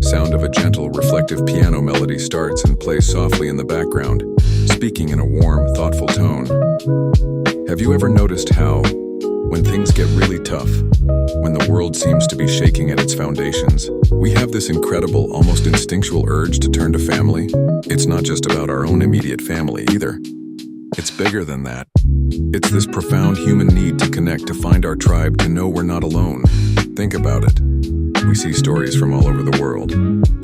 Sound of a gentle, reflective piano melody starts and plays softly in the background, speaking in a warm, thoughtful tone. Have you ever noticed how, when things get really tough, when the world seems to be shaking at its foundations, we have this incredible, almost instinctual urge to turn to family? It's not just about our own immediate family either. It's bigger than that. It's this profound human need to connect, to find our tribe, to know we're not alone. Think about it. We see stories from all over the world,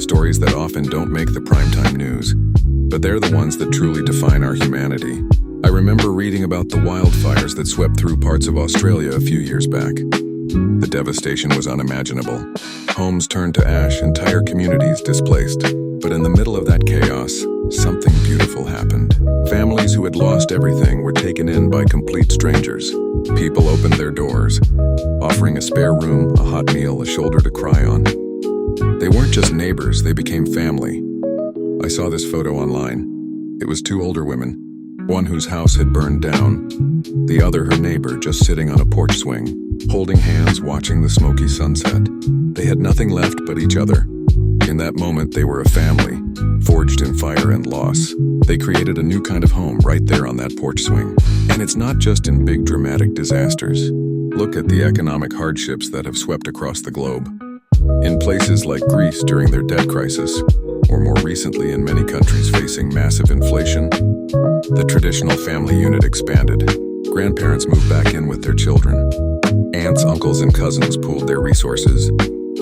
stories that often don't make the primetime news, but they're the ones that truly define our humanity. I remember reading about the wildfires that swept through parts of Australia a few years back. The devastation was unimaginable. Homes turned to ash, entire communities displaced. But in the middle of that chaos, something beautiful happened. Families who had lost everything were taken in by complete strangers. People opened their doors, offering a spare room, a hot meal, a shoulder to cry on. They weren't just neighbors, they became family. I saw this photo online. It was two older women, one whose house had burned down, the other her neighbor, just sitting on a porch swing, holding hands, watching the smoky sunset. They had nothing left but each other. In that moment, they were a family, forged in fire and loss. They created a new kind of home right there on that porch swing. And it's not just in big dramatic disasters. Look at the economic hardships that have swept across the globe. In places like Greece during their debt crisis, or more recently in many countries facing massive inflation, the traditional family unit expanded. Grandparents moved back in with their children. Aunts, uncles, and cousins pooled their resources,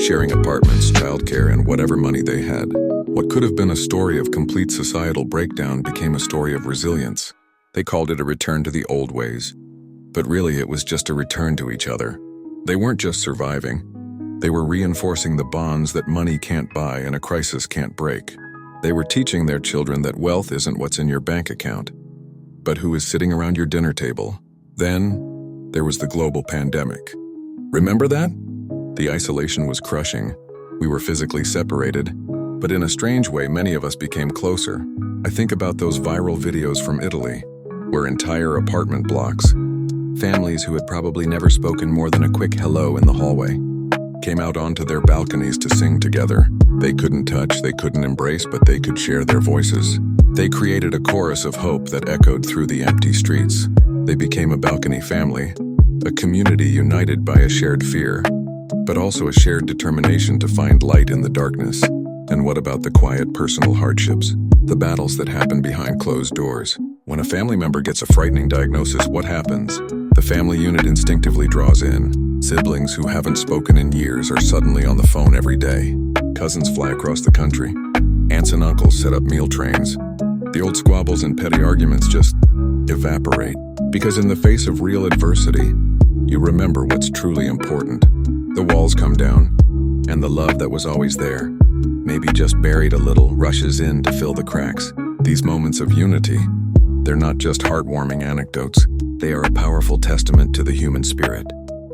sharing apartments, childcare, and whatever money they had. What could have been a story of complete societal breakdown became a story of resilience. They called it a return to the old ways. But really, it was just a return to each other. They weren't just surviving. They were reinforcing the bonds that money can't buy and a crisis can't break. They were teaching their children that wealth isn't what's in your bank account, but who is sitting around your dinner table. Then, there was the global pandemic. Remember that? The isolation was crushing. We were physically separated, but in a strange way, many of us became closer. I think about those viral videos from Italy, where entire apartment blocks, families who had probably never spoken more than a quick hello in the hallway, came out onto their balconies to sing together. They couldn't touch, they couldn't embrace, but they could share their voices. They created a chorus of hope that echoed through the empty streets. They became a balcony family, a community united by a shared fear, but also a shared determination to find light in the darkness. And what about the quiet personal hardships? The battles that happen behind closed doors. When a family member gets a frightening diagnosis, what happens? The family unit instinctively draws in. Siblings who haven't spoken in years are suddenly on the phone every day. Cousins fly across the country. Aunts and uncles set up meal trains. The old squabbles and petty arguments just evaporate. Because in the face of real adversity, you remember what's truly important. The walls come down, and the love that was always there, maybe just buried a little, rushes in to fill the cracks. These moments of unity, they're not just heartwarming anecdotes. They are a powerful testament to the human spirit.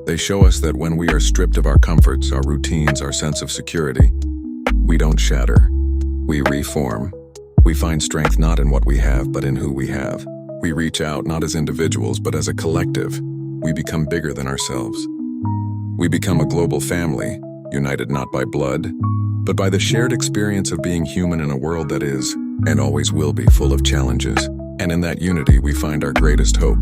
They show us that when we are stripped of our comforts, our routines, our sense of security, we don't shatter. We reform. We find strength not in what we have, but in who we have. We reach out not as individuals, but as a collective. We become bigger than ourselves. We become a global family, united not by blood, but by the shared experience of being human in a world that is, and always will be, full of challenges. And in that unity, we find our greatest hope.